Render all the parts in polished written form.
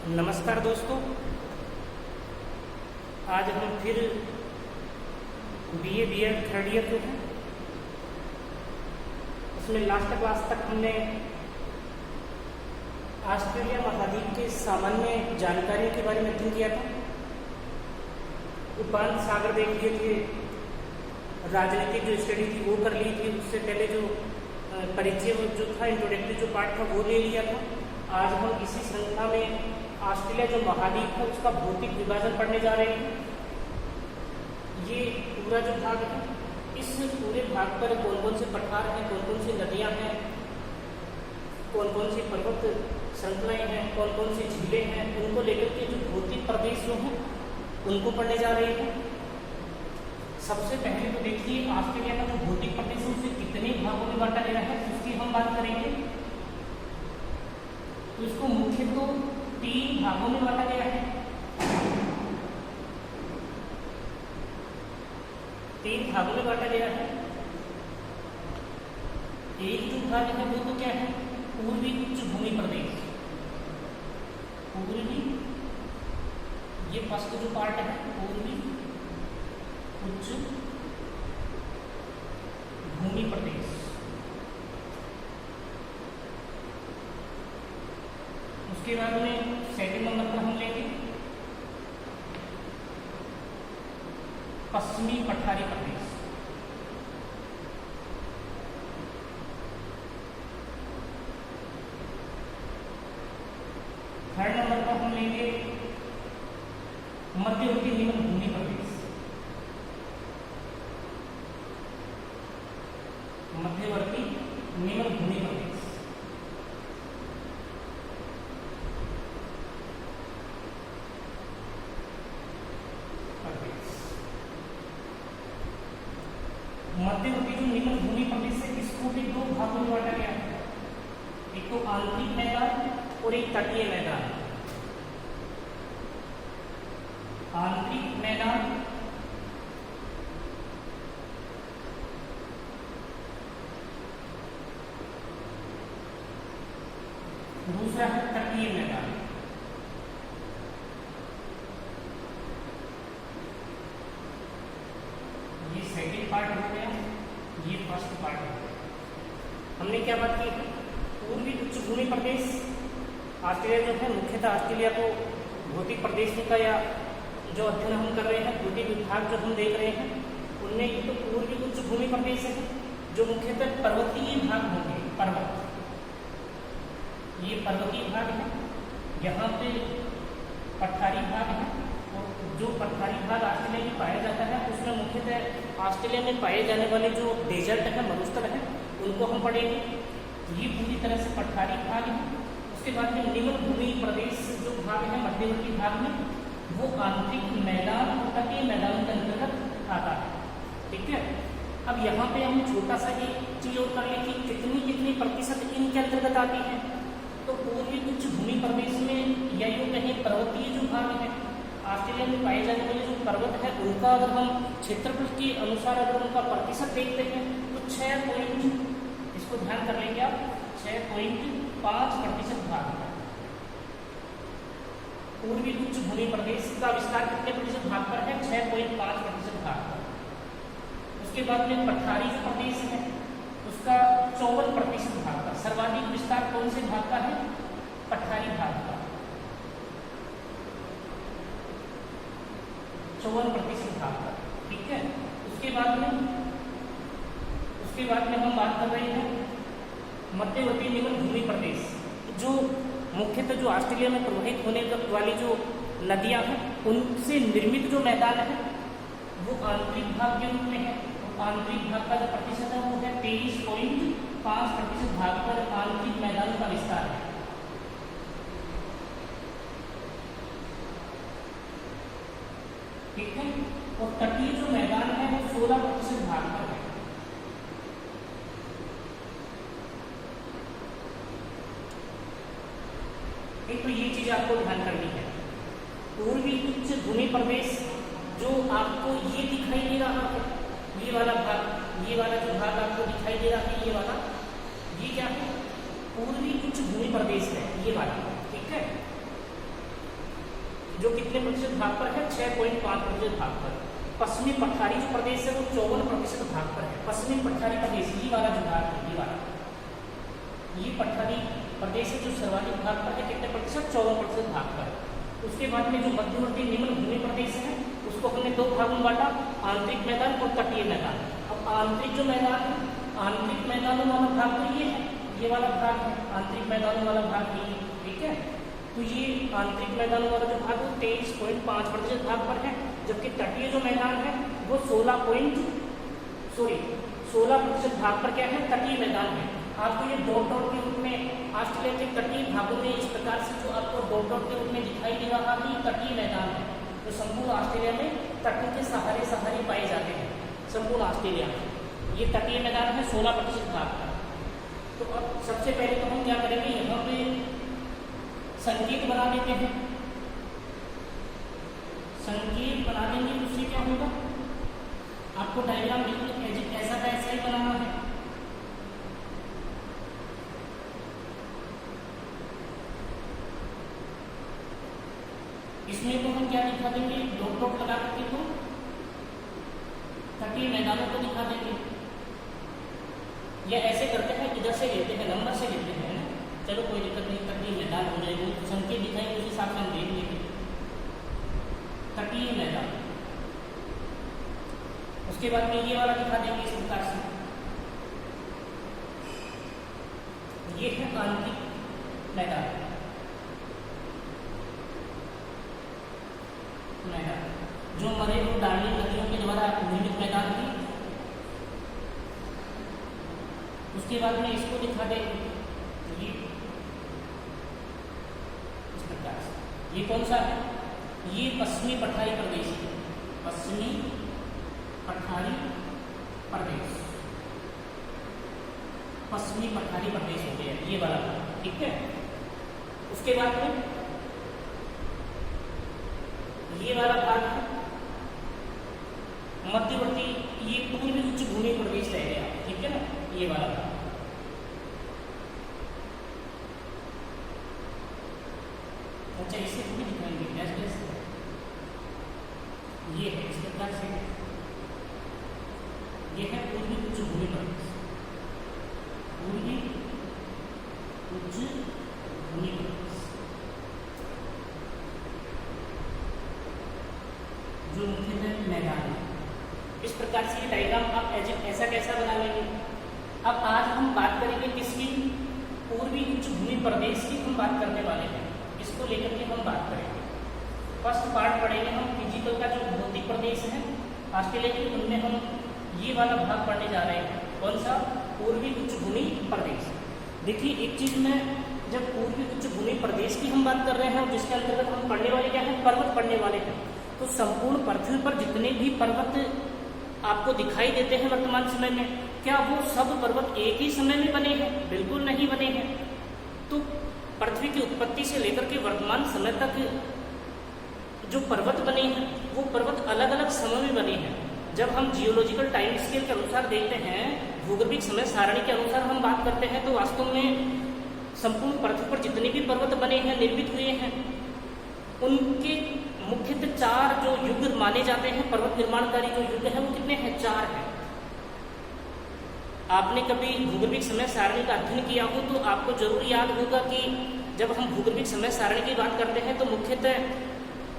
नमस्कार दोस्तों, आज हम फिर बीए बीएड थर्ड ईयर जो है उसमें लास्ट क्लास तक हमने ऑस्ट्रेलिया महाद्वीप के सामान्य जानकारी के बारे में अध्ययन किया था। उपांत सागर देख लिए थे, राजनीतिक जो स्टडी थी वो कर ली थी, उससे पहले जो परिचय जो था इंट्रोडक्टरी जो पार्ट था वो ले लिया था। आज हम इसी श्रृंखला में ऑस्ट्रेलिया जो महाद्वीप है उसका भौतिक विभाजन पढ़ने जा रहे हैं। ये पूरा जो भाग है, इस पूरे भाग पर कौन कौन से पठार हैं, कौन कौन सी नदियां हैं, कौन कौन सी पर्वत श्रृंखलाएं हैं, कौन कौन सी झीलें हैं, उनको लेकर के जो भौतिक प्रदेश जो हैं उनको पढ़ने जा रहे हैं। सबसे पहले तो देखिए ऑस्ट्रेलिया का जो भौतिक प्रदेश है उसे कितने भागों में बांटा गया है उसकी हम बात करेंगे। तो इसको मुख्य तो 3 भागों में बांटा गया है। 3 भागों में बांटा गया है। एक जो भाग है वो तो क्या है, पूर्वी उच्च भूमि प्रदेश। पूर्वी, ये फर्स्ट जो पार्ट है पूर्वी उच्च भूमि प्रदेश। उसके बाद में सेकंड नंबर पर हम लेंगे पश्चिमी पठारी प्रदेश। थर्ड नंबर पर हम लेंगे मध्यवर्ती निम्न भूमि प्रदेश। मध्यवर्ती निम्न भूमि प्रदेश। मध्यवर्ती जो निम्न भूमि प्रदेश है इसको भी 2 भागों में बांटा गया है। एक तो आंतरिक मैदान और एक तटीय मैदान। आंतरिक मैदान दूसरा है तटीय मैदान। ये सेकंड पार्ट हो गया, ये फर्स्ट पार्ट हो गया। हमने क्या बात की, पूर्वी उच्च भूमि प्रदेश। ऑस्ट्रेलिया जो है मुख्यतः ऑस्ट्रेलिया को भौतिक प्रदेशों का या जो अध्ययन हम कर रहे हैं, भौतिक विभाग जो हम देख रहे हैं उनमें ये तो पूर्वी उच्च भूमि प्रदेश है जो मुख्यतः पर्वतीय भाग होंगे। पर्वत, ये पर्वतीय भाग है। यहाँ पे पठारी भाग है और जो पठारी भाग ऑस्ट्रेलिया में पाया जाता है उसमें मुख्यतः ऑस्ट्रेलिया में पाए जाने वाले जो डेजर्ट है, मरुस्थल है, उनको हम पढ़ेंगे। ये पूरी तरह से पठारी भाग है। उसके बाद में निम्न भूमि प्रदेश जो भाग है मध्यवर्ती भाग में, वो आंतरिक मैदान और तटीय मैदान के अंतर्गत आता है। ठीक है, अब यहाँ पे हम छोटा सा एक चीज और कर लें कि कितनी प्रतिशत इनके अंतर्गत आती है। तो पूर्वी उच्च भूमि प्रदेश में या यूँ कहें पर्वतीय जो भाग है ऑस्ट्रेलिया में पाए जाने वाले जो पर्वत है उनका अगर हम क्षेत्रफल के अनुसार अगर उनका प्रतिशत देखते हैं तो 6 इसको ध्यान कर लेंगे आप, 6.5% भाग है। पूर्वी उच्च भूमि प्रदेश का विस्तार कितने प्रतिशत भाग पर है, 6.5% भाग पर। उसके बाद में पठारी जो प्रदेश है उसका 54% भाग का। सर्वाधिक विस्तार कौन से भाग का है, पठारी भाग का, 54% भाग का। ठीक है, उसके बाद में हम बात कर रहे हैं मध्यवर्ती निम्न भूमि प्रदेश। जो मुख्यतः जो ऑस्ट्रेलिया में प्रवाहित होने वाली जो नदियां हैं उनसे निर्मित जो मैदान है वो आंतरिक भाग के रूप में है। आंतरिक भाग का जो प्रतिशत है वो है 23.5% भाग पर आंतरिक मैदानों का विस्तार है। ठीक है, और तटीय जो मैदान है वो 16% भाग पर है। एक तो ये चीज आपको ध्यान करनी है। पूर्वी उच्च भूमि प्रदेश जो आपको ये दिखाई दे रहा है, ये वाला भाग, ये वाला जो भाग आपको दिखाई दे रहा है, ये वाला, ये क्या है, पूर्वी उच्च भूमि प्रदेश है ये वाला। ठीक है, जो कितने प्रतिशत भाग पर है, 6.5% भाग पर। पश्चिमी पठारी जो प्रदेश है वो 54% भाग पर है। पश्चिमी पठारी प्रदेश ये वाला जो भाग है, ये पठारी प्रदेश है जो सर्वाधिक भाग पर है, कितने प्रतिशत, 54% भाग पर। उसके बाद में जो मध्यवर्ती निम्न भूमि प्रदेश है उसको हमने दो भागों में बांटा, आंतरिक मैदान और तटीय मैदान। अब आंतरिक जो मैदान है, आंतरिक मैदानों वाला भाग तो ये है, ये वाला भाग है आंतरिक मैदानों वाला भाग ये, ठीक है। तो ये आंतरिक मैदानों वाला जो भाग है 23.5% भाग पर है, जबकि तटीय जो मैदान है वो 16% भाग पर क्या है, तटीय मैदान है। आपको ये डॉट डॉट के रूप में ऑस्ट्रेलिया के तटीय भागों में इस प्रकार से जो आपको डॉट डॉट के रूप में दिखाई दे रहा है, तटीय मैदान है जो संपूर्ण ऑस्ट्रेलिया में तटों के सहारे पाए जाते हैं। संपूर्ण ऑस्ट्रेलिया में ये तटीय मैदान है 16% भाग का। तो अब सबसे पहले तो हम क्या करेंगे, यहाँ पे संकेत बना देते हैं। संकेत बना देंगे उससे क्या होगा, आपको डायग्राम बिल्कुल ऐसा का ऐसा ही बनाना है। इसमें तो हम क्या दिखा देंगे, डॉट डॉट लगा करके तो तटीय मैदानों को दिखा देंगे, या ऐसे करते हैं इधर से लेते हैं, नंबर से लेते हैं ना, चलो कोई दिक्कत नहीं, तटीय मैदान हो जाएगी, संकेत दिखाएंगे उस हिसाब से हम देख लेंगे। तटीय मैदान, उसके बाद में ये वाला दिखा देंगे इस प्रकार से, ये है आंतरिक मैदान, जो मरे और डार्लिंग नदियों के द्वारा निर्मित मैदान थी। उसके बाद में इसको दिखा देंगे, ये इस प्रकार से, ये कौन सा है, ये पश्चिमी पठारी प्रदेश है, पश्चिमी पठारी प्रदेश, पश्चिमी पठारी प्रदेश हो गया ये वाला, ठीक है। उसके बाद में ये वाला भाग है मध्यवर्ती, ये पूर्वी उच्च भूमि प्रदेश रह गया, ठीक है ना, ये वाला भाग। अच्छा इसे भी दिखाएंगे कैसे, ये है इस प्रकार से, ये है पूर्वी उच्च भूमि प्रदेश, पूर्वी उच्च भूमि प्रदेश जो मुख्यतः मैदान है। इस प्रकार से ये डायग्राम आप ऐसा कैसा बना लेंगे। अब आज हम बात करेंगे किसकी, पूर्वी उच्च भूमि प्रदेश की हम बात करने वाले हैं, इसको लेकर के हम बात करेंगे। फर्स्ट पार्ट पढ़ेंगे हम फिजिकल का, जो भौतिक प्रदेश है ऑस्ट्रेलिया के, उनमें हम ये वाला भाग पढ़ने जा रहे हैं, कौन सा, पूर्वी उच्च भूमि प्रदेश। देखिए एक चीज में, जब पूर्वी उच्च भूमि प्रदेश की हम बात कर रहे हैं, जिसके अंतर्गत हम पढ़ने वाले क्या है, पर्वत पढ़ने वाले हैं। तो संपूर्ण पृथ्वी पर जितने भी पर्वत आपको दिखाई देते हैं वर्तमान समय में, क्या वो सब पर्वत एक ही समय में बने हैं, बिल्कुल नहीं बने हैं। तो पृथ्वी की उत्पत्ति से लेकर के वर्तमान समय तक जो पर्वत बने हैं वो पर्वत अलग अलग समय में बने हैं। जब हम जियोलॉजिकल टाइम स्केल के अनुसार देखते हैं, भूगर्भिक समय सारणी के अनुसार हम बात करते हैं, तो वास्तव में संपूर्ण पृथ्वी पर जितने भी पर्वत बने हैं, निर्मित हुए हैं, उनके मुख्यतः 4 जो युग माने जाते हैं, पर्वत निर्माणकारी जो युग है वो कितने हैं, 4 हैं। आपने कभी भूगर्भिक समय सारणी का अध्ययन किया हो तो आपको जरूर याद होगा कि जब हम भूगर्भिक समय सारणी की बात करते हैं तो मुख्यतः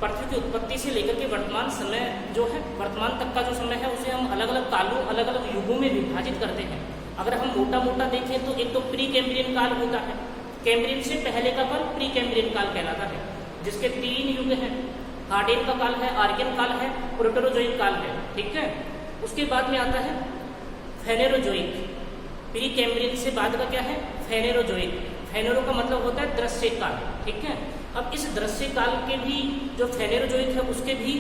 पृथ्वी की उत्पत्ति से लेकर के वर्तमान समय जो है, वर्तमान तक का जो समय है, उसे हम अलग अलग कालों, अलग अलग युगों में विभाजित करते हैं। अगर हम मोटा मोटा देखें तो एक तो प्री कैम्ब्रियन काल होता है, कैम्ब्रियन से पहले का काल प्री कैम्ब्रियन काल कहलाता है, जिसके 3 युग हैं, हार्डियन का काल है, आर्कियन काल है, प्रोटेरोजोइक काल है, ठीक है। उसके बाद में आता है फेनेरोजोइक, प्री कैम्ब्रियन से बाद का क्या है, फेनेरोजोइक। फेनेरो का मतलब होता है दृश्य काल, ठीक है। अब इस दृश्य काल के भी जो फेनेरोजोइक है उसके भी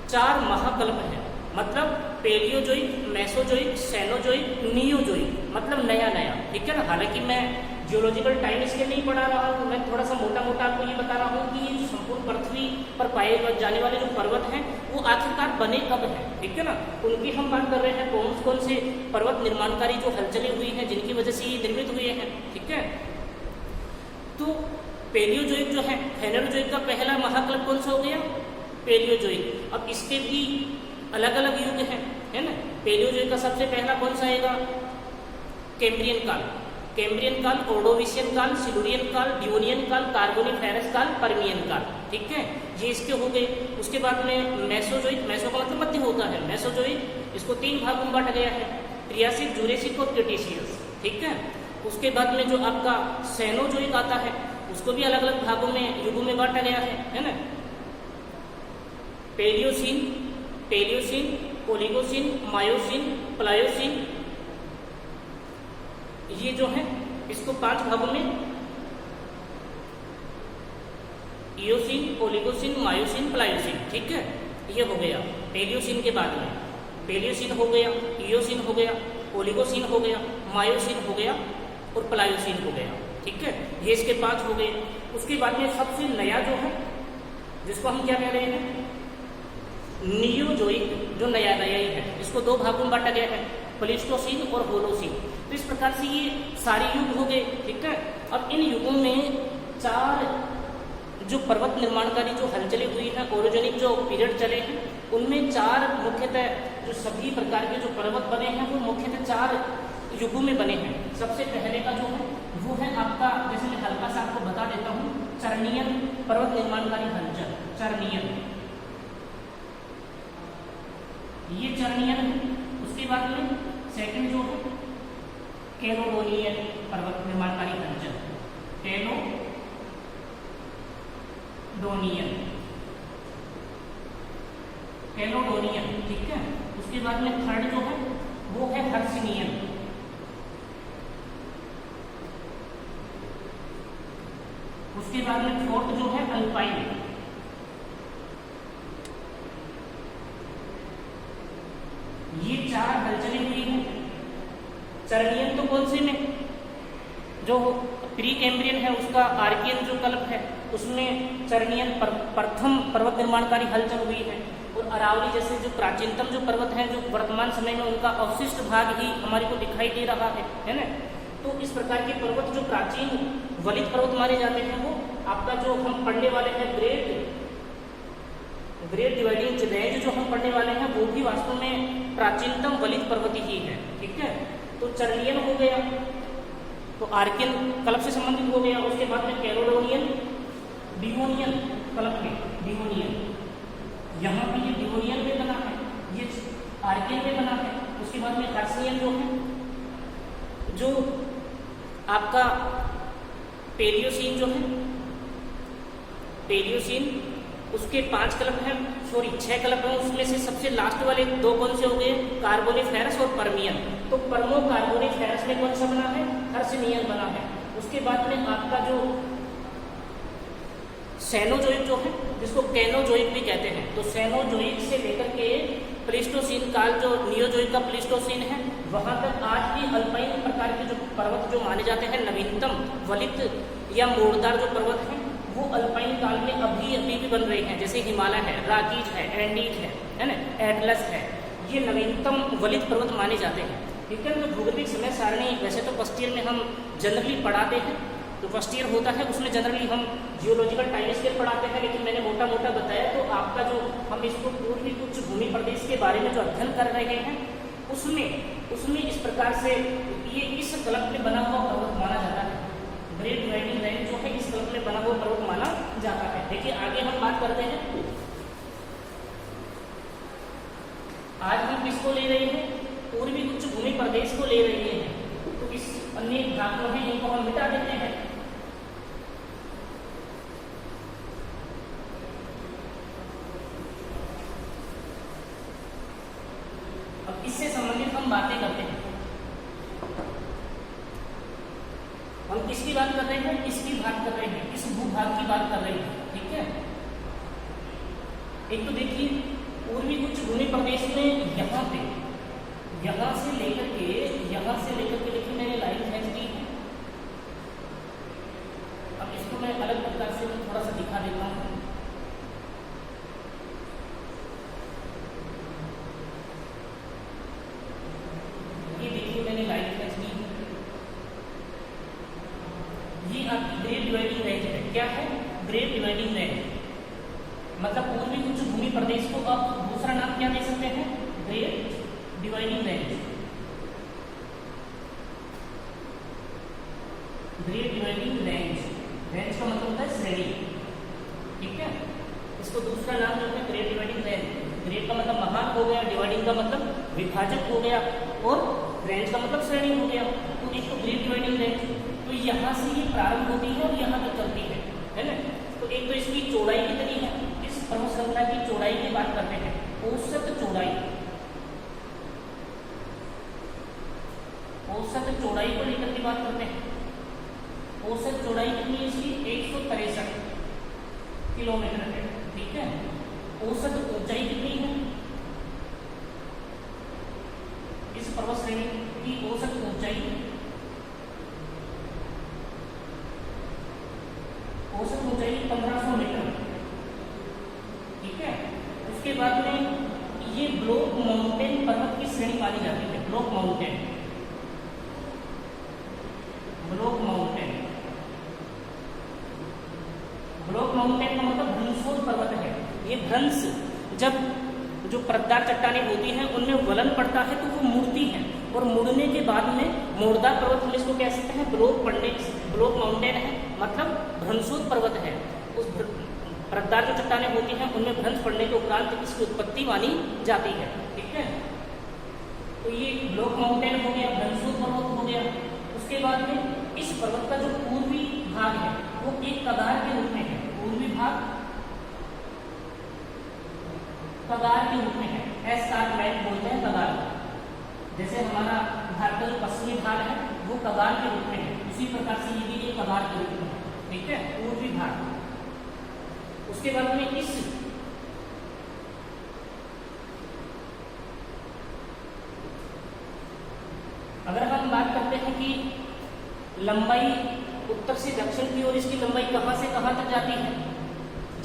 4 महाकल्प हैं, मतलब पेलियोजोइक, मेसोजोइक, सेनोजोइक, नियोजोइक, मतलब नया नया, ठीक है ना। हालांकि मैं जियोलॉजिकल टाइम इसके नहीं पढ़ा रहा हूँ, मैं थोड़ा सा मोटा मोटा आपको ये बता रहा हूँ कि संपूर्ण पृथ्वी पर पाए जाने वाले जो पर्वत हैं वो आखिरकार बने कब हैं, ठीक है ना। उनकी हम बात कर रहे हैं, कौन कौन से पर्वत निर्माणकारी जो हलचलें हुई हैं जिनकी वजह से ये निर्मित हुए हैं, ठीक है। तो पेलियोजोइक जो है, फेनोजोइक का पहला महाकल्प कौन सा हो गया? पेलियोजोइक। अब इसके भी अलग अलग युग हैं, है ना। पेलियोजोइक का सबसे पहला कौन सा आएगा? कैम्ब्रियन काल। कैम्ब्रियन काल, ऑर्डोविशियन काल, सिल्यूरियन काल, डिवोनियन काल, कार्बोनिफेरस काल, पर्मियन काल, ठीक है, ये इसके हो गए। उसके बाद में मेसोजोइक, मेसो का मतलब मध्य होता है, मेसोजोइक, इसको 3 भागों में बांटा गया है, ट्रियासिक, जूरेसिक और क्रेटेशियस, ठीक है। उसके बाद में जो आपका सेनोजोइक आता है, उसको भी अलग अलग भागों में, युगों में बांटा गया है ना। Palaeocene, Palaeocene, Oligocene, myosin, Pliocene, ये जो है इसको 5 भागों में, इयोसिन, ओलिगोसिन, मायोसिन, प्लायोसिन, ठीक है, ये हो गया। पेलियोसिन के बाद में पेलियोसिन हो गया, इयोसिन हो गया, ओलिगोसिन हो गया, मायोसिन हो गया और प्लायोसिन हो गया, ठीक है, ये इसके 5 हो गए। उसके बाद में सबसे नया जो है, जिसको हम क्या कह रहे हैं, नियोजोइक, जो नया ही है, इसको 2 भागों में बांटा गया है, प्लीस्टोसिन और होलोसिन। तो इस प्रकार से ये सारे युग हो गए, ठीक है। अब इन युगों में 4 जो पर्वत निर्माणकारी जो हलचलें हुई हैं, ओरोजेनिक जो पीरियड चले हैं, उनमें 4 मुख्यतः जो सभी प्रकार के जो पर्वत बने हैं वो मुख्यतः 4 युगों में बने हैं। सबसे पहले का जो है वो है आपका, जैसे मैं हल्का सा आपको बता देता हूँ, चर्नियन पर्वत निर्माणकारी हलचल, चर्नियन, ये चर्नियन है। उसके बाद में सेकंड जो है कैलोडोनियन पर्वत निर्माणकारी हलचल, कैलोडोनियन, कैलोडोनियन, ठीक है। उसके बाद में थर्ड जो है वो है हर्सिनियन, उसके बाद में फोर्थ जो है अल्पाइन, ये 4 हलचलें हुई हैं। चर्नियन तो कौन से में, जो प्री कैम्ब्रियन है उसका आर्कियन जो कल्प है उसमें चर्नियन प्रथम पर्वत निर्माणकारी हलचल हुई है। और अरावली जैसे जो प्राचीनतम जो पर्वत हैं, जो वर्तमान समय में उनका अवशिष्ट भाग ही हमारे को दिखाई दे रहा है ना। तो इस प्रकार के पर्वत जो प्राचीन वलित पर्वत माने जाते हैं, वो आपका जो हम पढ़ने वाले हैं ग्रेट डिवाइडिंग रेंज जो हम पढ़ने वाले हैं, वो भी वास्तव में प्राचीनतम वलित पर्वत ही है, ठीक है। तो चर्नियन हो गया, तो आर्कियन कल्प से संबंधित हो गया। उसके बाद में कैलोडोनियन, डिवोनियन कल्प में, डिवोनियन, यहाँ पे ये डिवोनियन में बना है, ये आर्कियन में बना है। उसके बाद में हर्सिनियन जो है, जो आपका पेलियोसिन जो है, पेलियोसिन, उसके 5 कल्प हैं, सॉरी 6 कल्प हैं, उसमें से सबसे लास्ट वाले 2 कौन से हो गए, कार्बोनिफेरस और पर्मियन। तो पर्मो कार्बोनिफेरस में कौन सा बना है, हर्सिनियन बना है। उसके बाद में आपका जो सेनोजोइक जो है, जिसको कैनोजोइक भी कहते हैं, तो सेनोजोइक से लेकर के प्लीस्टोसीन काल, जो नियोजोइक का प्लीस्टोसीन है, वहां तक आज भी अल्पाइन प्रकार के जो पर्वत जो माने जाते हैं, नवीनतम वलित या मोड़दार जो पर्वत हैं, वो अल्पाइन काल में अभी भी बन रहे हैं। जैसे हिमालय है, राकीज है, एंडीज है ना, एटलस है, ये नवीनतम वलित पर्वत माने जाते हैं, ठीक है। तो भूगोलिक समय सारणी वैसे तो फर्स्ट ईयर में हम जनरली पढ़ाते हैं, तो फर्स्ट ईयर होता है उसमें जनरली हम जियोलॉजिकल टाइम स्केल पढ़ाते हैं, लेकिन मैंने मोटा मोटा बताया। तो आपका जो हम इसको पूर्वी कुछ भूमि प्रदेश के बारे में जो अध्ययन कर रहे हैं, उसमें इस प्रकार से ये इस कल्प में बना हुआ पर्वत माना जाता है। ग्रेट डिवाइडिंग रेंज जो है इस कल्प में बना हुआ पर्वत माना जाता है। देखिए आगे हम बात करते हैं, आज हम किसको ले रहे हैं, पूर्वी उच्च भूमि प्रदेश को ले रहे हैं। तो इस अन्य भाग में भी इनको हम मिटा देते हैं। अब इससे संबंधित हम बातें करते हैं। हम किसकी बात कर रहे हैं, इसकी बात कर रहे हैं, इस भूभाग की बात कर रहे हैं, ठीक है। एक तो देखिए पूर्वी उच्च भूमि प्रदेश में यहाँ से लेकर के देखिए मैंने लाइन खींच दी है। अब इसको मैं अलग प्रकार से थोड़ा सा दिखा देता हूँ। ये देखिए मैंने लाइन खींच दी, ये आपकी ग्रेट डिवाइडिंग रेंज है, क्या है? ग्रेट डिवाइडिंग रेंज, मतलब पूर्वी उच्च भूमि प्रदेश को आप दूसरा नाम क्या दे सकते हैं? Great dividing range. Great dividing range, range का मतलब होता है श्रेणी, ठीक है। इसको दूसरा नाम जो है ग्रेट डिवाइडिंग रेंज, ग्रेट का मतलब महान हो गया, डिवाइडिंग का मतलब विभाजक हो गया, और रेंज का मतलब श्रेणी हो गया। तो इसको ग्रेट डिवाइडिंग रेंज, तो यहाँ से ये प्रारंभ होती है और यहाँ तक चलती है ना। तो एक तो इसकी चौड़ाई कितनी है, इस पर्वत श्रृंखला की चौड़ाई की बात करते हैं, औसत चौड़ाई, औसत चौड़ाई को लेकर की बात करते हैं। औसत चौड़ाई कितनी है इसकी? 163 किलोमीटर है, ठीक है। औसत ऊंचाई कितनी है? इस पर्वत श्रेणी की औसत ऊंचाई, औसत ऊंचाई 1500 मीटर, ठीक है। उसके बाद में ये ब्लॉक माउंटेन पर्वत की श्रेणी मानी जाती है। Block mountain, block mountain, block mountain का मतलब भ्रंशोद पर्वत है। ये भ्रंश, जब जो परतदार चट्टानें होती हैं उनमें वलन पड़ता है तो वो मुड़ती है, और मुड़ने के बाद में मोड़दार पर्वत हम इसको कह सकते हैं ब्लॉक माउंटेन है, मतलब भ्रंशोद पर्वत है। उस परतदार जो चट्टानें होती हैं उनमें भ्रंश पड़ने के उपरांत इसकी उत्पत्ति मानी जाती है, ठीक है। तो ये ब्लॉक माउंटेन हो गया, भ्रंशोद पर्वत हो गया। उसके बाद में इस पर्वत का जो पूर्वी भाग है वो एक कगार के रूप में है, पूर्वी भाग कगार के रूप में है, एस्कार्पमेंट बोलते हैं कगार को। जैसे हमारा भारत का जो पश्चिमी भाग है वो कगार के रूप में है, उसी प्रकार से ये भी एक कगार के रूप में है, ठीक है, पूर्वी भाग। उसके बाद में इस अगर हम बात करते हैं कि लंबाई उत्तर से दक्षिण की ओर इसकी लंबाई कहां से कहां तक जाती है?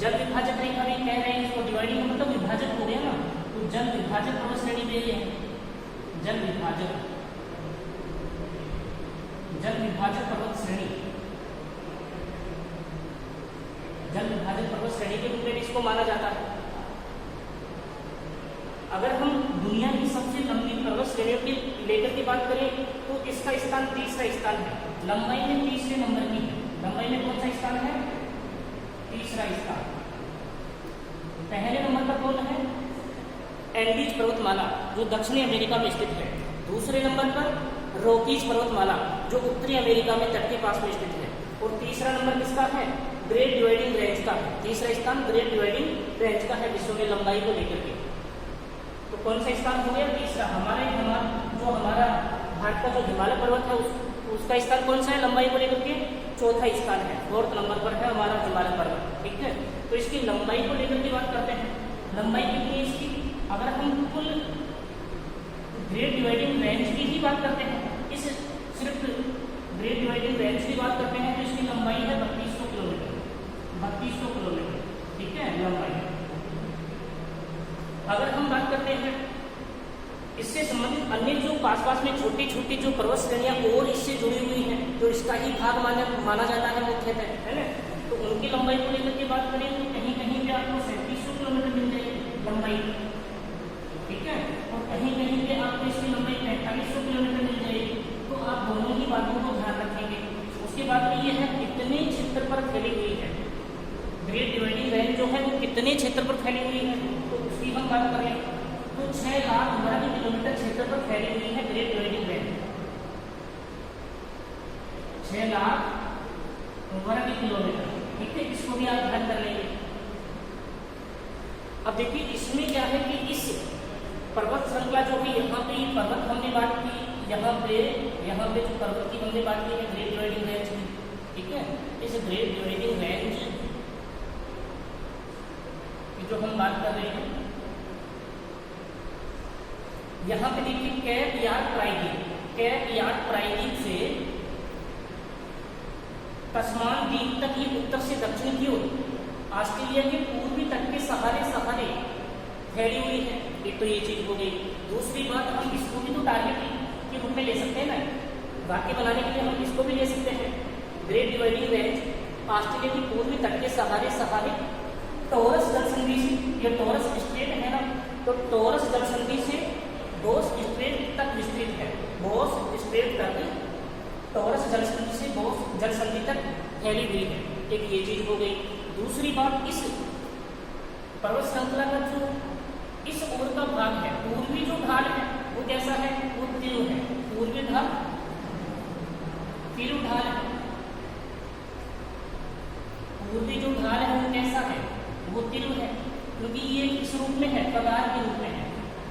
जल विभाजक रेखा में कह रहे हैं इसको, डिवाइडिंग का मतलब विभाजक हो गया ना, तो जल विभाजक पर्वत श्रेणी दे रही है, जल विभाजक, जल विभाजक पर्वत श्रेणी, जल विभाजक पर्वत श्रेणी के रूप में इसको माना जाता है। अगर हम दुनिया की सबसे लंबी पर्वत श्रेणियों की लेकर की बात करें तो इसका स्थान तीसरा स्थान है, लंबाई में तीसरे नंबर की है। लंबाई में कौन सा स्थान है? तीसरा स्थान। पहले नंबर पर कौन है? एंडीज पर्वतमाला जो दक्षिणी अमेरिका में स्थित है। दूसरे नंबर पर रॉकीज पर्वतमाला जो उत्तरी अमेरिका में तट के पास में स्थित है। और तीसरा नंबर किसका है? ग्रेट डिवाइडिंग रेंज का है। तीसरा स्थान ग्रेट डिवाइडिंग रेंज का है विश्व में लंबाई को लेकर के। तो कौन सा स्थान हो गया? तीसरा। हमारा भारत का जो हिमालय पर्वत है उसका स्थान कौन सा है लंबाई को लेकर के? चौथा स्थान है, 4th नंबर पर है हमारा हिमालय पर्वत, ठीक है। तो इसकी लंबाई को लेकर के बात करते हैं, लंबाई कितनी है इसकी? अगर हम कुल ग्रेट डिवाइडिंग रेंज की ही बात करते हैं, इस सिर्फ ग्रेट डिवाइडिंग रेंज की बात करते हैं तो इसकी लंबाई है 3200 किलोमीटर, 3200 किलोमीटर, ठीक है लंबाई। अगर हम बात करते हैं इससे संबंधित अन्य जो पास में छोटी छोटी जो पर्वत श्रेणियां और इससे जुड़ी हुई हैं, जो इसका ही भाग माना जाता है मुख्यतः, है ना, तो उनकी लंबाई को लेकर के बात करें तो कहीं कहीं पे आपको 3700 किलोमीटर मिल जाएगी लंबाई, ठीक है, और कहीं कहीं पे आपको इसकी लंबाई 4500 किलोमीटर मिल जाएगी। तो आप दोनों ही बातों को ध्यान रखेंगे। उसके बाद में ये है कितने क्षेत्र पर फैली हुई है, ग्रेट डिवाइडिंग रेंज जो है वो कितने क्षेत्र पर फैली हुई है, तो उसकी हम बात करें तो 6 लाख वर्ग किलोमीटर क्षेत्र पर फैली हुई है ग्रेट डिवाइडिंग रेंज, 6 लाख वर्ग किलोमीटर, ठीक है, इसको भी आप ध्यान कर लेंगे। अब देखिए इसमें क्या है कि इस पर्वत श्रृंखला जो है यहाँ पे ये पर्वत हमने बात की, यहाँ पे जो पर्वत की हमने बात की है ग्रेट डिवाइडिंग रेंज की, ठीक है। इस ग्रेट डिवाइडिंग रेंज की जो हम बात कर रहे हैं यहाँ पे देखिए कैप यार्ड प्रायद्वीप से तस्मान द्वीप तक ये उत्तर से दक्षिण की ओर ऑस्ट्रेलिया के पूर्वी तट के सहारे फैली हुई है। एक तो ये चीज हो गई। दूसरी बात, हम इसको भी तो टारगेट के रूप में ले सकते हैं ना, वाक्य बनाने के लिए हम इसको भी ले सकते हैं। ग्रेट डिवाइडिंग रेंज ऑस्ट्रेलिया की पूर्वी तट के सहारे टॉरस जलसंधि से, ये टॉरस स्ट्रेट है ना, तो टॉरस जलसंधि से बोस स्ट्रेट तक विस्तृत है। बोस स्ट्रेट तक टॉरस जलसंधि से बोस जलसंधि तक फैली हुई है। एक ये चीज हो गई। दूसरी बात, इस पर्वत श्रृंखला का जो इस ओर का भाग है, पूर्वी जो ढाल है वो कैसा है, वो तिरु है। पूर्वी ढाल तिरु ढाल है। पूर्वी जो ढाल है वो कैसा है, वो तिरु है, क्योंकि ये किस रूप में है, कगार के रूप में है,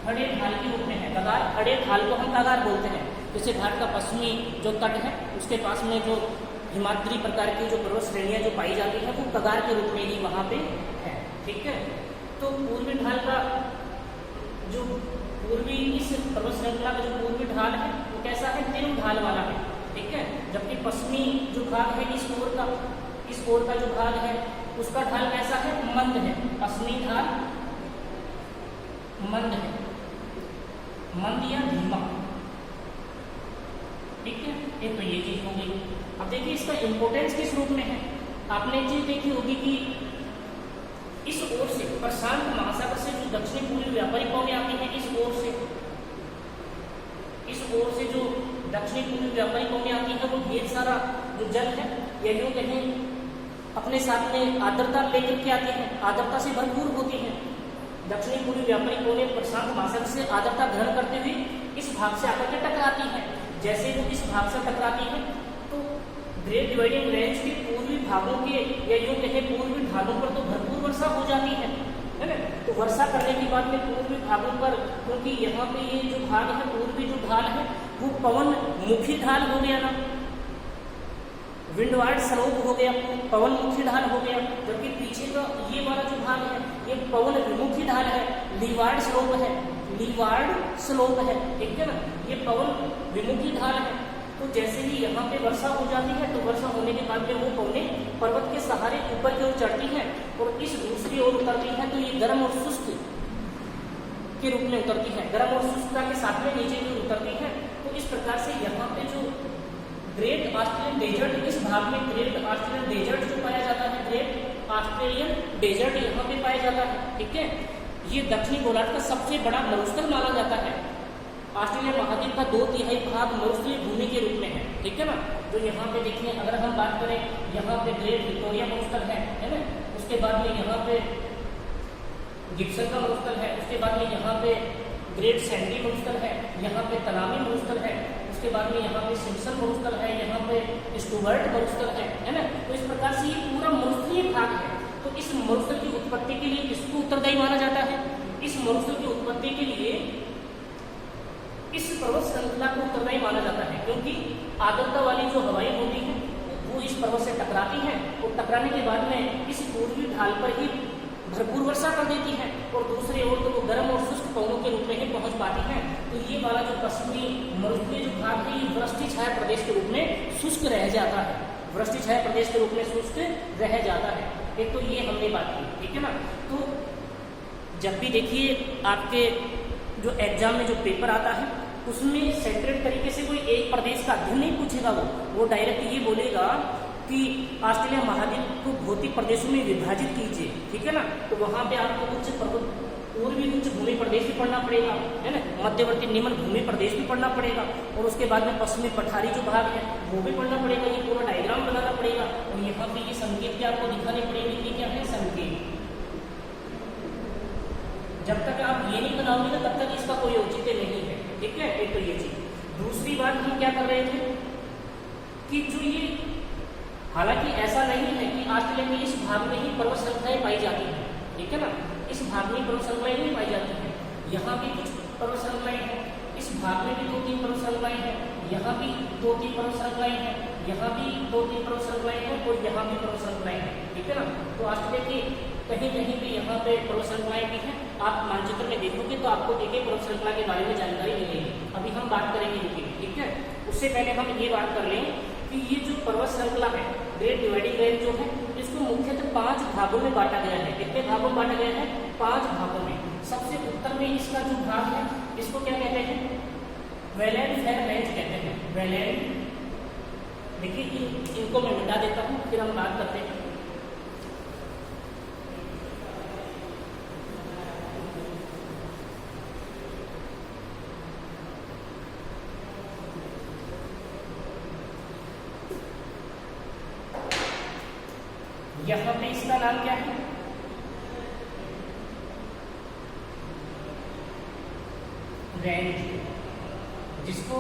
खड़े ढाल के रूप में है। कगार, खड़े ढाल को हम कगार बोलते हैं। जैसे भारत का पश्चिमी जो तट है उसके पास में जो हिमाद्री प्रकार की जो पर्वत श्रेणियां जो पाई जाती है वो कगार के रूप में ही वहां पे है। ठीक है, तो पूर्वी ढाल का जो पूर्वी इस पर्वत श्रृंखला का जो पूर्वी ढाल है वो कैसा है, तिरु ढाल वाला है। ठीक है, जबकि पश्चिमी जो भाग है इस ओर का जो भाग है उसका ढाल कैसा है, मंद है। पश्चिमी ढाल मंद है, मंद या धीमा। ठीक है, एक तो ये चीज हो गई। अब देखिए इसका इंपोर्टेंस किस रूप में है। आपने चीज देखी होगी कि इस ओर से प्रशांत महासागर से जो दक्षिणी पूर्वी व्यापारिक पवनें आती हैं, इस ओर से जो दक्षिणी पूर्वी व्यापारिक पवनें आती हैं वो ढेर सारा जो जल है या यूं कहीं अपने साथ में आर्द्रता लेकर के आती है, आर्द्रता से भरपूर होती है। दक्षिणी पूर्वी व्यापारिक पवनें प्रशांत महासागर से आर्द्रता ग्रहण करते हुए इस भाग से आकर के टकराती है। जैसे वो इस भाग से टकराती है तो ग्रेट डिवाइडिंग रेंज के पूर्वी भागों के या यूं कहें पूर्वी ढालों पर तो भरपूर वर्षा हो जाती है ना। तो वर्षा करने के बाद में पूर्वी भागों पर, क्योंकि यहाँ पे ये जो भाग है पूर्वी जो ढाल है वो पवन मुखी ढाल हो गया ना, विंडवार्ड स्लोप हो गया, पवन मुखी ढाल हो गया। जबकि पीछे का ये वाला जो भाग है ये पवन विमुखी ढाल है, लीवार्ड स्लोप है, लीवार्ड स्लोप है। ठीक है ना, ये पवन विमुखी ढाल है। तो जैसे ही यहाँ पे वर्षा हो जाती है तो वर्षा होने के बाद में वो पवनें पर्वत के सहारे ऊपर की ओर चढ़ती हैं और इस दूसरी ओर उतरती हैं। तो ये गर्म और शुष्क के रूप में उतरती है, गर्म और शुष्कता के साथ में नीचे की ओर उतरती है। तो इस प्रकार से यहाँ पे जो ग्रेट ऑस्ट्रेलियन डेजर्ट, इस भाग में ग्रेट ऑस्ट्रेलियन डेजर्ट जो पाया जाता है, ग्रेट ऑस्ट्रेलियन डेजर्ट यहाँ पे पाया जाता है। ठीक है, ये दक्षिणी गोलार्ध का सबसे बड़ा मरुस्थल माना जाता है। ऑस्ट्रेलिया महाद्वीप का 2/3 भाग मरुस्थलीय भूमि के रूप में है। ठीक है ना, तो यहाँ पे देखिए अगर हम बात करें, यहाँ पे ग्रेट विक्टोरिया मरुस्थल है ना, उसके बाद में यहाँ पे गिब्सन का मरुस्थल है, उसके बाद में यहाँ पे ग्रेट सैंडी मरुस्थल है, यहाँ पे तलामी मरुस्थल है, उसके बाद में यहाँ पे सिम्पसन मरुस्थल है, यहाँ पे स्टुअर्ट मरुस्थल है ना। तो इस प्रकार से ये पूरा मरुस्थलीय भाग है। तो इस मरुस्थल की उत्पत्ति के लिए किसको उत्तरदायी माना जाता है, इस मरुस्थल की उत्पत्ति के लिए इस पर्वत श्रृंखला को उत्तरदायी माना जाता है, क्योंकि आर्द्रता वाली जो हवाएं होती हैं वो इस पर्वत से टकराती हैं और टकराने के बाद में इस पूर्वी ढाल पर ही भरपूर वर्षा कर देती है और दूसरी ओर तो वो गर्म और शुष्क पवनों के रूप में ही पहुंच पाती है। तो ये वाला जो पश्चिमी मरुस्थलीय जो भाग है ये वृष्टि छाया प्रदेश के रूप में शुष्क रह जाता है, वृष्टि छाया प्रदेश के रूप में शुष्क रह जाता है। एक तो ये हमने बात की। ठीक है ना, तो जब भी देखिए आपके जो एग्जाम में जो पेपर आता है उसमें सेंट्रेट तरीके से कोई एक प्रदेश का अध्ययन नहीं पूछेगा, वो डायरेक्ट ये बोलेगा कि ऑस्ट्रेलिया महाद्वीप को भौतिक प्रदेशों में विभाजित कीजिए। ठीक है ना, तो वहां पे आपको कुछ पूर्वी उच्च भूमि प्रदेश भी पढ़ना पड़ेगा, है ना, मध्यवर्ती निम्न भूमि प्रदेश भी पढ़ना पड़ेगा और उसके बाद में पश्चिमी पठारी जो भाग है वो भी पढ़ना पड़ेगा। ये पूरा डायग्राम बनाना पड़ेगा और यहाँ पे ये संकेत भी आपको दिखाने पड़ेंगे कि क्या है संकेत। जब तक आप ये नहीं बनाओगे ना तब तक इसका कोई औचित्य नहीं है। ठीक है, एक तो ये चीज। दूसरी बात हम क्या कर रहे थे कि जो ये, हालांकि ऐसा नहीं है कि ऑस्ट्रेलिया के इस भाग में ही पर्वत श्रृंखलाएं पाई जाती हैं। ठीक है ना, इस भाग में पर्वत श्रृंखलाएं नहीं पाई जाती हैं, यहाँ भी कुछ पर्वत श्रृंखलाएं हैं, इस भाग में भी 2-3 पर्वत श्रृंखलाएं हैं, यहाँ भी 2-3 पर्वत श्रृंखलाएं हैं, यहाँ भी 2-3 पर्वत श्रृंखलाएं हैं और यहाँ भी पर्वत श्रृंखलाएं हैं। ठीक है ना, तो ऑस्ट्रेलिया की कहीं कहीं पे यहाँ पे पर्वत श्रृंखलाएं भी हैं। आप मानचित्र में देखोगे तो आपको एक एक पर्वत श्रृंखला के बारे में जानकारी मिलेगी। अभी हम बात करेंगे इनकी। ठीक है, उससे पहले हम ये बात कर लें कि ये जो पर्वत श्रृंखला है ग्रेट डिवाइडिंग रेंज जो है इसको मुख्यतः 5 भागों में बांटा गया है। कितने भागों में बांटा गया है? 5 भागों में। सबसे उत्तर में इसका जो भाग है इसको क्या कहते हैं? वेलेन फेयर रेंज कहते हैं। वेलेन देखिए इनको मैं मिटा देता हूँ, फिर हम बात करते हैं। यहाँ पे इसका नाम क्या है? रेंज, जिसको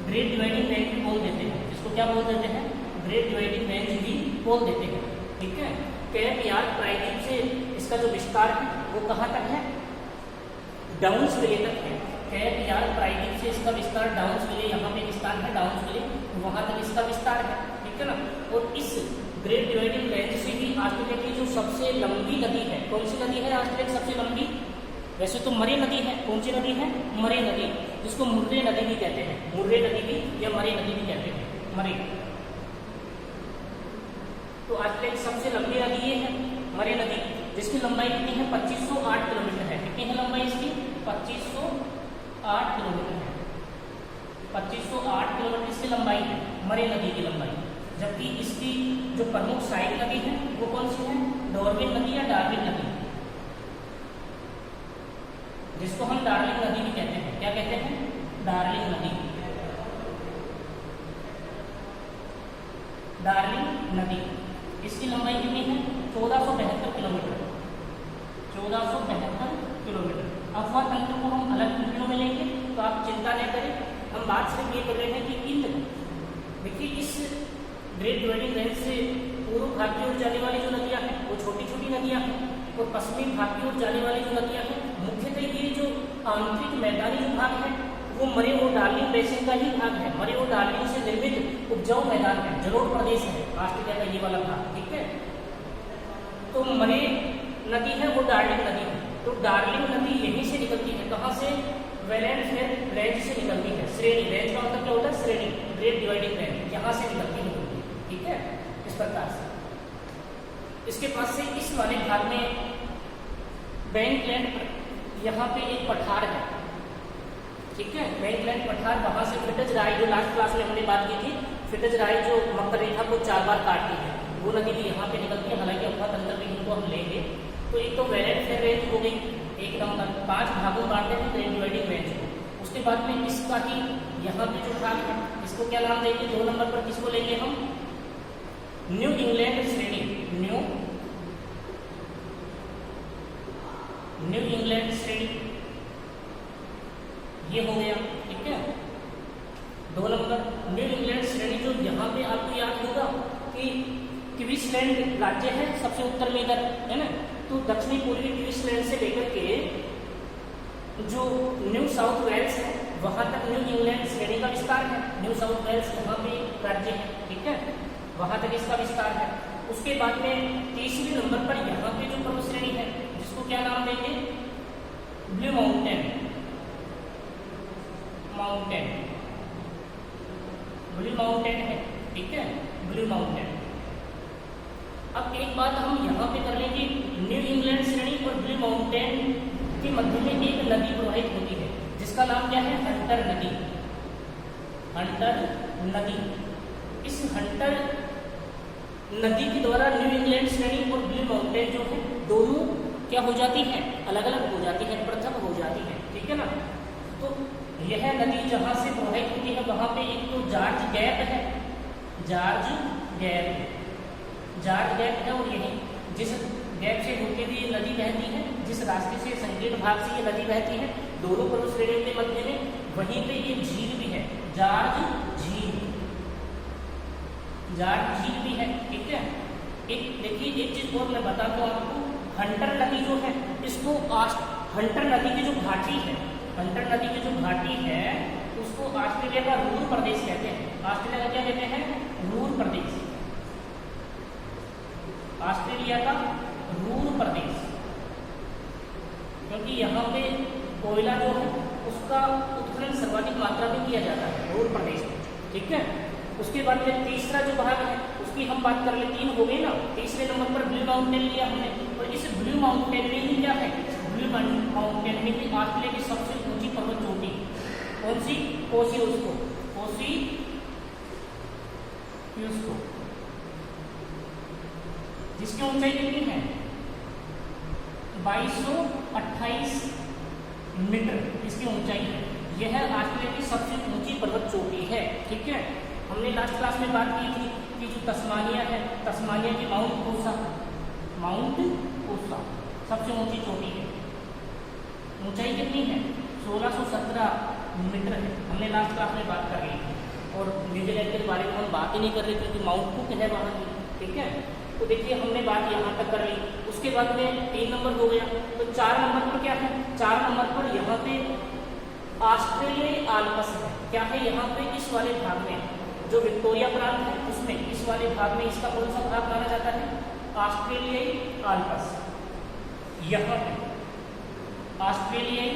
ग्रेड डिवाइडिंग रेंज भी बोल देते हैं। जिसको क्या बोल देते हैं? ग्रेड डिवाइडिंग रेंज भी बोल देते हैं। ठीक है, कैप यार्ड प्राइजिंग से इसका जो विस्तार है वो कहाँ तक है? डाउन्स विले तक है। कैप यार्ड प्राइजिंग से इसका विस्तार डाउन्स विले, यहाँ पे विस्तार है डाउन्स विले, वहां तक इसका विस्तार है। ठीक है ना। और इस ग्रेट डिवाइडिंग रेंज से ही ऑस्ट्रेलिया की जो सबसे लंबी नदी है, कौन सी नदी है ऑस्ट्रेलिया की सबसे लंबी? वैसे तो मरे नदी है। कौन सी नदी है? मरे नदी, जिसको मुर्रे नदी भी कहते हैं। मुर्रे नदी भी या मरे नदी भी कहते हैं। मरे, तो ऑस्ट्रेलिया की सबसे लंबी नदी ये है मरे नदी, जिसकी लंबाई कितनी है? 2508 किलोमीटर है। कितनी है लंबाई इसकी? 2508 किलोमीटर है। 2508 किलोमीटर इसकी लंबाई है, मरे नदी की लंबाई। जबकि इसकी जो प्रमुख सहायक नदी है वो कौन सी है? डार्विन नदी या डार्विन नदी, जिसको हम डार्लिंग नदी भी कहते हैं। क्या कहते हैं? डार्लिंग नदी। डार्लिंग नदी, इसकी लंबाई कितनी है? 1472 किलोमीटर। 1472 किलोमीटर। अफवाह तंत्र को हम अलग वीडियो में लेंगे, तो आप चिंता नहीं करें। हम बात सिर्फ ये कर रहे हैं कि इन देखिए इस ग्रेट डिवाइडिंग रेंज से पूर्व भाग की ओर जाने वाली जो नदियां हैं वो छोटी छोटी नदियां हैं, और पश्चिमी भाग की ओर जाने वाली जो नदियां हैं मुख्यतः ये जो आंतरिक मैदानी जो भाग है वो मरे और डार्लिंग बेसिन का ही भाग है। मरे और डार्लिंग से निर्मित उपजाऊ मैदान है, जलोढ़ प्रदेश है ऑस्ट्रेलिया का ये वाला भाग। ठीक है, तो मरे नदी है वो डार्लिंग नदी है। तो डार्लिंग नदी यहीं से निकलती है। कहाँ से? वेलेंस रेंज से निकलती है। श्रेणी, रेंज का मतलब क्या होता है? श्रेणी, ग्रेट डिवाइडिंग रेंज यहाँ से निकलती है। ठीक है, इस प्रकार से इसके पास से इस वाले भाग में बैंकलैंड, यहाँ पे एक पठार है। ठीक है, बैंकलैंड पठार, वहां से फिटज राय, जो लास्ट क्लास में हमने बात की थी, फिटज राय जो मकर रेखा को 4 बार काटती है, वो नदी भी यहाँ पे निकलती है। हालांकि अफवाह तंत्र में इनको हम लेंगे। तो एक तो वेलेंस रेंज हो गई, एक नंबर 5 भागों में बांटते हैं ग्रेट डिवाइडिंग रेंज को। उसके बाद में इसका ही यहाँ पे जो भाग है इसको क्या नाम देंगे? 2 नंबर पर किसको लेंगे हम? न्यू इंग्लैंड श्रेणी। न्यू इंग्लैंड श्रेणी ये हो गया। ठीक है, 2 नंबर न्यू इंग्लैंड श्रेणी, जो यहाँ पे आपको याद होगा कि क्वींसलैंड राज्य है सबसे उत्तर में इधर, है ना। तो दक्षिणी पूर्वी क्वींसलैंड से लेकर के जो न्यू साउथ वेल्स है वहां तक न्यू इंग्लैंड श्रेणी का विस्तार है। न्यू साउथ वेल्स यहाँ पे राज्य है। ठीक है, वहां तक इसका विस्तार है। उसके बाद में तीसरे नंबर पर यहाँ पे जो प्रमुख श्रेणी है जिसको क्या नाम देंगे? Blue mountain. ब्लू माउंटेन है। ठीक है, ब्लू माउंटेन। अब एक बात हम यहाँ पे कर लेंगे, न्यू इंग्लैंड श्रेणी और ब्लू माउंटेन के मध्य में एक नदी प्रवाहित होती है जिसका नाम क्या है? हंटर नदी। हंटर नदी। इस हंटर नदी के द्वारा न्यू इंग्लैंड श्रेणी और ब्लू माउंटेन जो है दोनों क्या हो जाती है? अलग अलग हो जाती है, पृथक हो जाती है। ठीक है ना। तो यह नदी जहां से प्रवाहित होती है वहां पे एक तो जॉर्ज गैप है, जॉर्ज गैप है, और यही जिस गैप से होते हुए ये नदी बहती है, जिस रास्ते से संकीर्ण भाग से ये नदी बहती है दोनों प्रमुख श्रेणियों के मध्य में, वहीं पे ये झील भी है, जॉर्ज झील भी है। ठीक है, एक देखिए एक चीज और मैं बताता हूँ आपको, हंटर नदी जो है इसको हंटर नदी की जो घाटी है, हंटर नदी की जो घाटी है उसको ऑस्ट्रेलिया का रूर प्रदेश कहते हैं। ऑस्ट्रेलिया का क्या कहते हैं? रूर प्रदेश। ऑस्ट्रेलिया का रूर प्रदेश, क्योंकि यहाँ पे कोयला जो है उसका उत्खनन सर्वाधिक मात्रा में किया जाता है रूर प्रदेश में। ठीक है, उसके बाद में तीसरा जो भाग है उसकी हम बात कर ले, 3 हो गई ना। तीसरे नंबर पर ब्लू माउंटेन लिया हमने, और इस ब्लू माउंटेन में ही क्या है? ब्लू माउंटेन में ही ऑस्ट्रेलिया की सबसे ऊंची पर्वत चोटी कौन सी? कोसी। उसको क्यूस्को, जिसकी ऊंचाई कितनी है 2228 मीटर इसकी ऊंचाई है। यह ऑस्ट्रेलिया की सबसे ऊंची पर्वत चोटी है। ठीक है, हमने लास्ट क्लास में बात की थी कि जो तस्मानिया है, तस्मानिया की माउंट कोसा सबसे ऊंची चोटी है। ऊंचाई कितनी है 1617 मीटर है। हमने लास्ट क्लास में बात कर ली थी और न्यूजीलैंड के बारे में हम बात ही नहीं कर रहे क्योंकि माउंट कुक है वहाँ की। ठीक है, तो देखिए हमने बात यहाँ तक कर ली। उसके बाद में 3 नंबर हो गया, तो 4 नंबर पर क्या है, 4 नंबर पर यहाँ पे ऑस्ट्रेलियाई आल्प्स है। क्या है यहाँ पे इस वाले भाग में जो विक्टोरिया प्रांत है उसमें इस वाले भाग में इसका कौन सा भाग माना जाता है ऑस्ट्रेलियाई आल्प्स। यहाँ पे ऑस्ट्रेलियन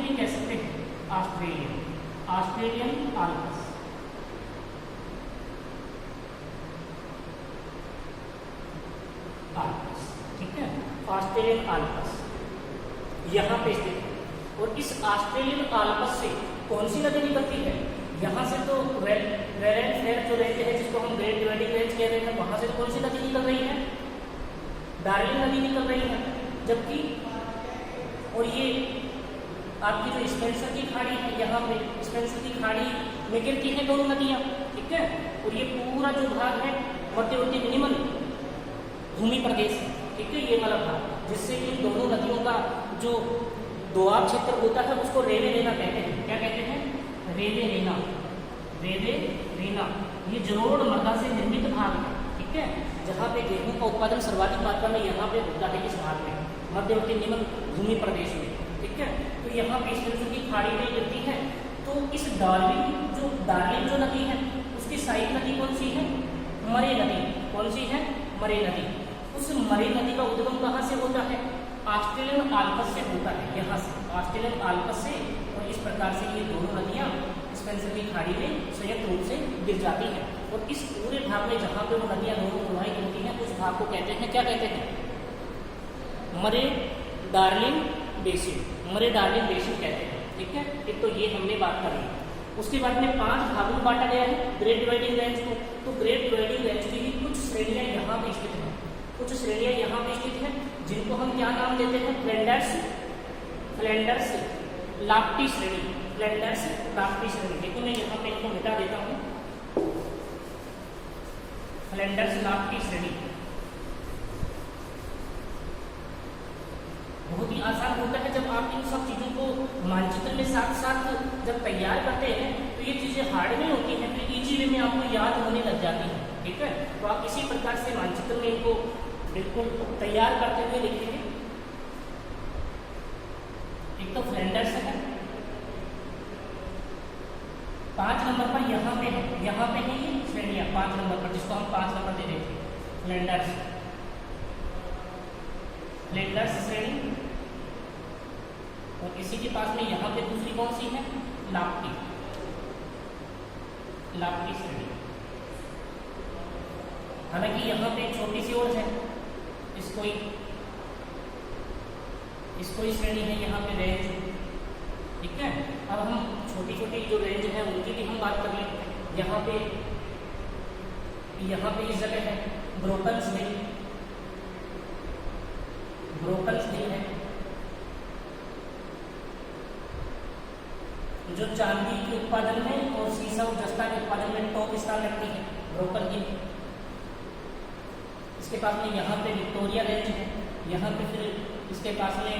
भी कह सकते हैं, ऑस्ट्रेलियन आल्प्स। ठीक है, ऑस्ट्रेलियन आल्प्स यहाँ पे स्थित है। और इस ऑस्ट्रेलियन आल्प्स से कौन सी नदी निकलती है, यहाँ से तो वेरेन जो रहते हैं जिसको हम ग्रेट डिवाइडिंग रेंज कह रहे हैं, वहां से कौन सी नदी निकल रही है डार्लिंग नदी निकल रही है। जबकि और ये आपकी जो स्पेंसर की खाड़ी है, यहाँ पे स्पेंसर की खाड़ी में गिरती है दोनों नदियाँ। ठीक है, और ये पूरा जो भाग है मध्यवर्ती मिनिमल भूमि प्रदेश है। ठीक है, ये वाला भाग जिससे इन दोनों नदियों का जो दोआब क्षेत्र होता है उसको रेवे रेना कहते हैं। क्या कहते हैं, रेवे रेना। ये जलोढ़ मृदा से निर्मित भाग है। ठीक है, जहाँ पे गेहूं का उत्पादन सर्वाधिक मात्रा में यहाँ पे होता है, इस भाग में मध्यवर्ती निम्न भूमि प्रदेश में। ठीक है, तो यहाँ पे स्पेंसर की खाड़ी में गिरती है। तो इस डार्लिंग जो नदी है उसकी सहायक नदी कौन सी है, मरे नदी। कौन सी है, मरे नदी। उस मरे नदी का उद्गम कहाँ से होता है, ऑस्ट्रेलियन आल्प्स से होता है, यहाँ से ऑस्ट्रेलियन आल्प्स से। और इस प्रकार से ये दोनों नदियाँ स्पेंसर की खाड़ी में संयुक्त रूप से गिर जाती हैं। और इस पूरे भाग में जहाँ पे वो नदियाँ दोनों प्रवाहित होती हैं उस भाग को कहते हैं, क्या कहते हैं, मरे डार्लिंग बेसिन कहते हैं। ठीक है, एक तो ये हमने बात कर ली। उसके बाद में 5 भागों में बांटा गया है ग्रेट डिवाइडिंग रेंज को। तो ग्रेट डिवाइडिंग रेंज की ही कुछ श्रेणियाँ यहाँ पे स्थित हैं, कुछ श्रेणियाँ यहाँ पे स्थित हैं जिनको हम क्या नाम देते हैं, फ्लैंडर्स लाफ्टी श्रेणी। देखो मैं यहाँ पे इनको मिटा देता हूँ। फ्लैंडर्स लाफ्टी श्रेणी बहुत ही आसान होता है जब आप इन सब चीज़ों को मानचित्र में साथ साथ जब तैयार करते हैं तो ये चीज़ें हार्ड नहीं होती हैं, फिर इजी वे में आपको याद होने लग जाती हैं। ठीक है, तो आप इसी प्रकार से मानचित्र में इनको बिल्कुल तैयार करते हुए लिखेंगे। एक तो फ्लैंडर्स है, 5 नंबर पर यहाँ पे है ये श्रेणियाँ 5 नंबर पर, जिसको हम 5 नंबर दे देते हैं फ्लैंडर्स श्रेणी। और इसी के पास में यहाँ पे दूसरी कौन सी है, लाफ्टी श्रेणी। हालांकि यहाँ पे एक छोटी सी और है, इसको ही श्रेणी है यहाँ पे रेंज। ठीक है, अब हम छोटी जो रेंज है उनकी भी हम बात कर लें। यहाँ पे इस जगह है ब्रोकन्स हिल है जो चांदी के उत्पादन में और सीसा और जस्ता के उत्पादन में टॉप स्थान रखती है, ब्रोकन हिल। इसके पास में यहाँ पे विक्टोरिया रेंज है, यहाँ पे फिर इसके पास में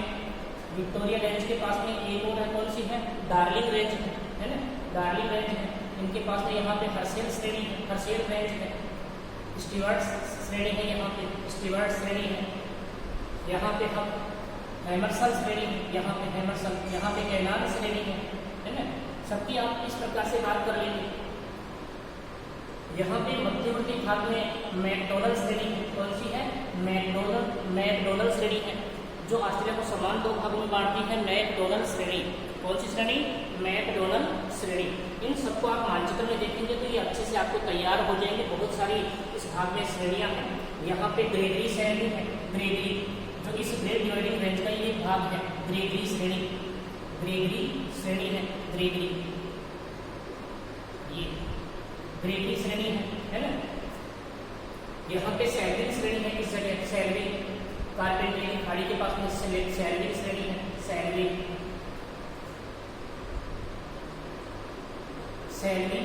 विक्टोरिया रेंज के पास में एक और है, कौन सी है, डार्लिंग रेंज है ना, डार्लिंग रेंज है। इनके पास में यहाँ पे हर्सेल रेंज है, स्टीवर्ट श्रेणी है, यहाँ पे स्टीवर्ट श्रेणी है, यहाँ पे हम हैमरसल श्रेणी है, यहाँ पे कैनान श्रेणी है ना। सबकी आप इस प्रकार से बात कर लेंगे। यहाँ पे मध्यवर्ती भाग में मैकडोनल्ड श्रेणी है, कौन सी है, मैकडोनल्ड श्रेणी है, जो ऑस्ट्रेलिया को समान 2 भागों में बांटती है। मैकडोनल्ड श्रेणी, कौन सी श्रेणी, मैकडोनल्ड श्रेणी। इन सबको आप मानचित्र में देखेंगे तो ये अच्छे से आपको तैयार हो जाएंगे। बहुत सारी इस भाग में श्रेणियाँ हैं। यहाँ पे ग्रेगरी श्रेणी है, ग्रेगरी जो इस ग्रेट डिवाइडिंग रेंज का ये भाग है, ग्रेगरी श्रेणी है, ग्रेगरी। ग्रेड की श्रेणी है ना। यहाँ पे सैलरी श्रेणी है, किस जगह सैलरी, कारपेंटरी की खाड़ी के पास में सैलरी श्रेणी है, सैलरी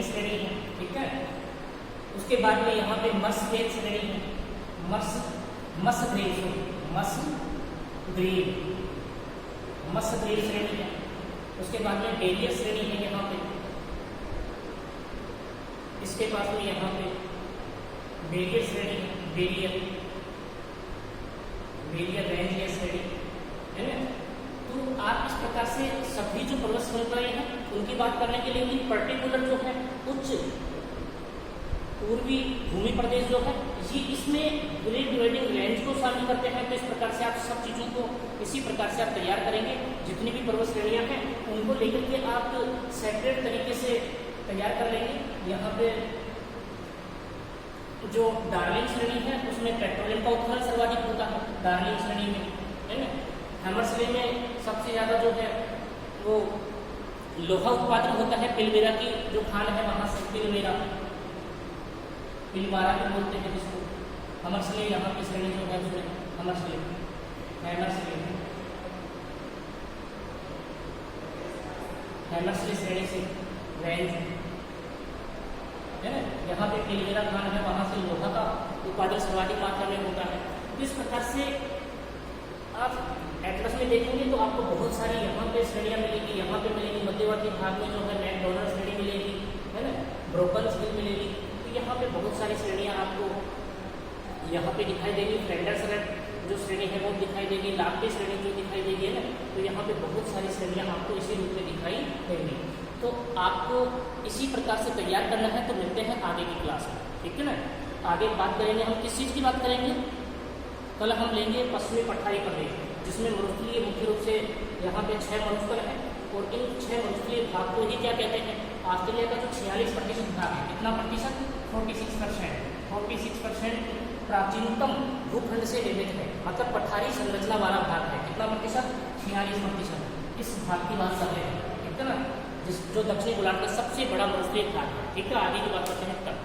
श्रेणी है, ठीक है। उसके बाद में यहाँ पे मर्स ग्रेड श्रेणी है, मर्स ग्रेड श्रेणी है। उसके बाद में बेरियर श्रेणी है यहाँ पे, इसके पास में यहाँ पे बेरियर श्रेणी है, बेरियर रेंज या श्रेणी है ना। तो आप इस प्रकार से सभी जो पर्वत श्रृंखलाएं हैं उनकी बात करने के लिए इन पर्टिकुलर जो है उच्च पूर्वी भूमि प्रदेश जो है ये इसमें ग्रेड डिवाइडिंग रेंज को शामिल करते हैं। तो इस प्रकार से आप सब चीज़ों को इसी प्रकार से आप तैयार करेंगे। जितनी भी पर्वत श्रेणियां हैं उनको लेकर के आप सेपरेट तरीके से तैयार कर लेंगे। यहाँ पे जो डार्लिंग श्रेणी है उसमें पेट्रोलियम का उत्खनन सर्वाधिक होता है, डार्लिंग श्रेणी में है ना। हैमर श्रेणी में सबसे ज़्यादा जो है वो लोहा उत्पादन होता है, पिलमेरा की जो खान है वहाँ से पिलमारा भी बोलते हैं जिसको। हैमर श्रेणी यहाँ की श्रेणी जो है हैमर श्रेणी श्रेणी से रेंज है ना। यहाँ पे पिलमेरा खान है वहाँ से लोहा का उत्पादन सर्वाधिक मात्रा में होता है। इस प्रकार से आप एटलस में देखेंगे तो आपको बहुत सारी यहाँ पे श्रेणियाँ मिलेगी, यहाँ पे मिलेगी, मध्यवर्ती भाग में जो है नेट डोनर श्रेणी मिलेगी है ना, ब्रोकन स्किल मिलेगी। तो यहाँ पे बहुत सारी श्रेणियाँ आपको यहाँ पे दिखाई देगी। फ्रेंडर्स रेट जो श्रेणी है वो दिखाई देगी, लाभ्य श्रेणी जो दिखाई देगी है ना। तो यहाँ पे बहुत सारी श्रेणियाँ आपको इसी रूप में दिखाई देंगी। तो आपको इसी प्रकार से तैयार करना है। तो मिलते हैं आगे की क्लास में, ठीक है ना। आगे बात करेंगे हम किस चीज़ की बात करेंगे, कल हम लेंगे पश्चिमी पठारी प्रदेश, जिसमें मरुस्थलीय मुख्य रूप से यहाँ पे 6 मरुस्थल है। और इन 6 मरुस्थलीय भाग को ही क्या कहते हैं, ऑस्ट्रेलिया का जो 46% भाग है, कितना प्रतिशत, 46% प्राचीनतम भूखंड से निर्मित है, मतलब पठारी संरचना वाला भाग है। कितना प्रतिशत, 46%। इस भाग की बात कर रहे हैं, ठीक है ना, जो दक्षिणी गोलार्ध का सबसे बड़ा मरुस्थलीय भाग है, ठीक है। आगे की बात करते हैं तब।